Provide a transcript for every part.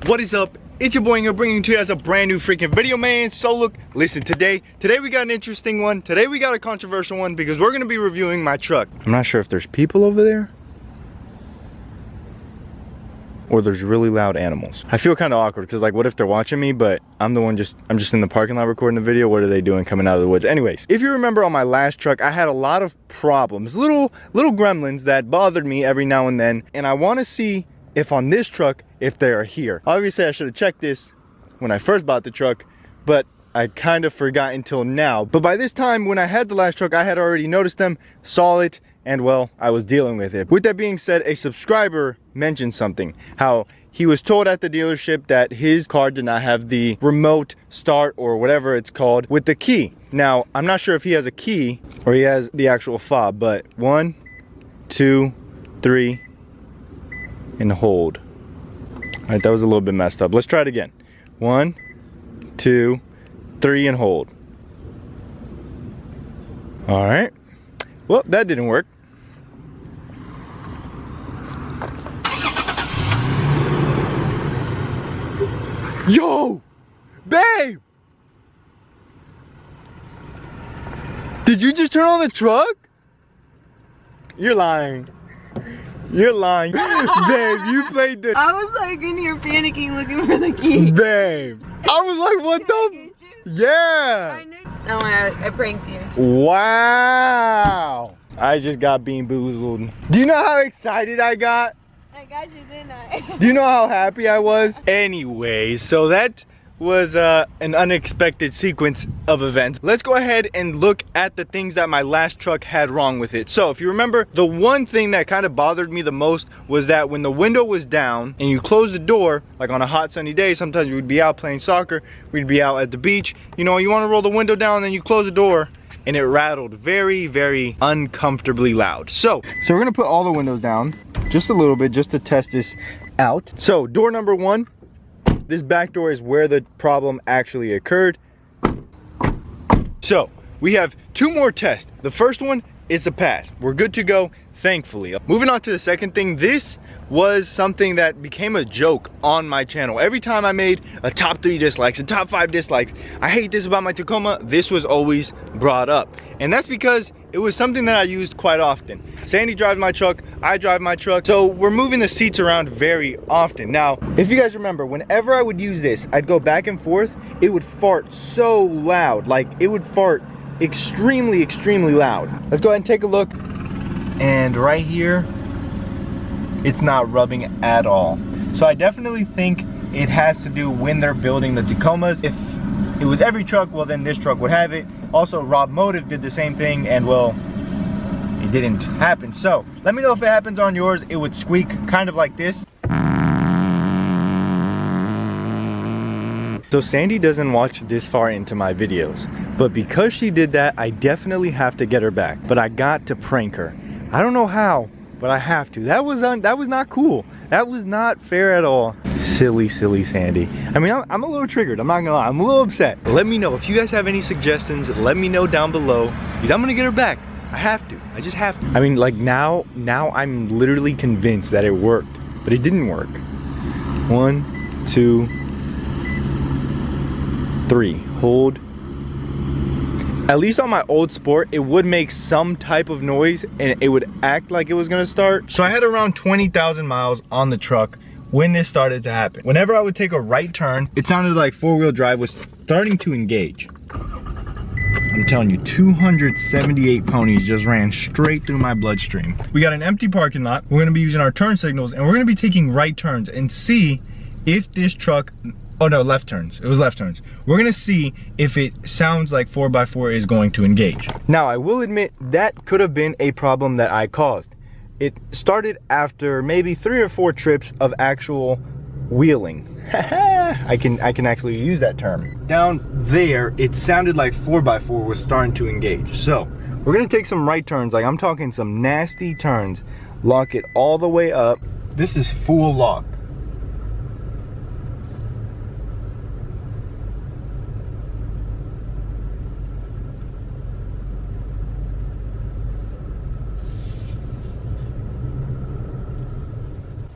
What is up? It's your boy Aing bringing to you guys a brand new freaking video, man. So look, listen, today we got an interesting one. Today we got a controversial one because we're gonna be reviewing my truck. I'm not sure if there's people over there or there's really loud animals. I feel kind of awkward because like, what if they're watching me, but I'm just in the parking lot recording the video. What are they doing coming out of the woods? Anyways, if you remember on my last truck, I had a lot of problems, little gremlins that bothered me every now and then. And I want to see if on this truck, if they are here. Obviously I should have checked this when I first bought the truck, but I kind of forgot until now. But by this time, when I had the last truck, I had already noticed them, saw it, and well, I was dealing with it. With that being said, a subscriber mentioned something, how he was told at the dealership that his car did not have the remote start or whatever it's called with the key. Now, I'm not sure if he has a key or he has the actual fob, but 1, 2, 3, and hold. All right, that was a little bit messed up. Let's try it again. 1, 2, 3, and hold. All right. Well, that didn't work. Yo, babe! Did you just turn on the truck? You're lying. You're lying. Babe, you played the... I was like in here panicking looking for the key. Babe, I was like, what the... Yeah. I knew. Oh, I pranked you. Wow. I just got bean boozled. Do you know how excited I got? I got you, didn't I? Do you know how happy I was? Anyways, so that was an unexpected sequence of events. Let's go ahead and look at the things that my last truck had wrong with it. So if you remember, the one thing that kind of bothered me the most was that when the window was down and you close the door, like on a hot sunny day, sometimes we'd be out playing soccer, we'd be out at the beach, you know, you want to roll the window down and then you close the door and it rattled very, very uncomfortably loud. So we're gonna put all the windows down just a little bit just to test this out. So door number 1, this back door is where the problem actually occurred. So we have 2 more tests. The first one, it's a pass. We're good to go, thankfully. Moving on to the second thing, this was something that became a joke on my channel. Every time I made a top 3 dislikes, a top 5 dislikes, I hate this about my Tacoma, this was always brought up. And that's because it was something that I used quite often. Sandy drives my truck, I drive my truck, so we're moving the seats around very often. Now, if you guys remember, whenever I would use this, I'd go back and forth, it would fart so loud. Like, it would fart extremely, extremely loud. Let's go ahead and take a look. And right here, it's not rubbing at all. So I definitely think it has to do when they're building the Tacomas. If it was every truck, well then this truck would have it. Also, Rob Motive did the same thing and well, it didn't happen. So let me know if it happens on yours. It would squeak kind of like this. So Sandy doesn't watch this far into my videos, but because she did that, I definitely have to get her back. But I got to prank her. I don't know how, but I have to. That was not cool. That was not fair at all. Silly, silly Sandy. I mean, I'm a little triggered. I'm not gonna lie. I'm a little upset. Let me know if you guys have any suggestions. Let me know down below because I'm gonna get her back. I have to. I just have to. I mean, like now I'm literally convinced that it worked, but it didn't work. 1, 2, 3. Hold. At least on my old Sport, it would make some type of noise and it would act like it was gonna start. So I had around 20,000 miles on the truck when this started to happen. Whenever I would take a right turn, it sounded like 4-wheel drive was starting to engage. I'm telling you, 278 ponies just ran straight through my bloodstream. We got an empty parking lot. We're gonna be using our turn signals and we're gonna be taking right turns and see if this truck, oh no, left turns. It was left turns. We're gonna see if it sounds like 4x4 is going to engage. Now, I will admit that could have been a problem that I caused. It started after maybe 3 or 4 trips of actual wheeling. I can actually use that term. Down there, it sounded like 4x4 was starting to engage. So we're gonna take some right turns, like I'm talking some nasty turns. Lock it all the way up. This is full lock.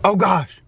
Oh gosh.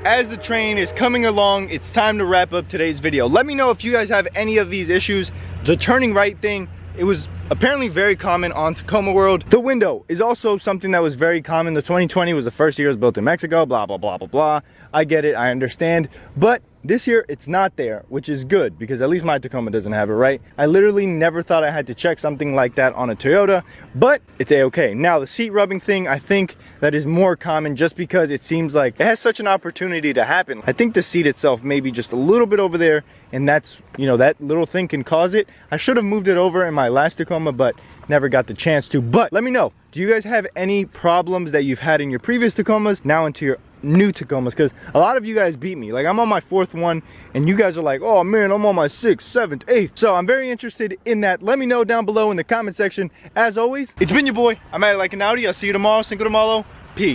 as the train is coming along, it's time to wrap up today's video. Let me know if you guys have any of these issues. The turning right thing, it was apparently very common on Tacoma World. The window is also something that was very common. The 2020 was the first year it was built in Mexico, blah, blah, blah, blah, blah. I get it, I understand. But this year it's not there, which is good because at least my Tacoma doesn't have it, right? I literally never thought I had to check something like that on a Toyota, but it's a-okay. Now the seat rubbing thing, I think that is more common just because it seems like it has such an opportunity to happen. I think the seat itself may be just a little bit over there, and that's, you know, that little thing can cause it. I should have moved it over in my last Tacoma, but never got the chance to. But let me know, do you guys have any problems that you've had in your previous Tacomas now into your new Tacomas? Because a lot of you guys beat me. Like, I'm on my 4th one and you guys are like, oh man, I'm on my 6th, 7th, 8th. So I'm very interested in that. Let me know down below in the comment section. As always, it's been your boy. I'm at Like an Audi. I'll see you tomorrow. Cinco de Malo. Peace.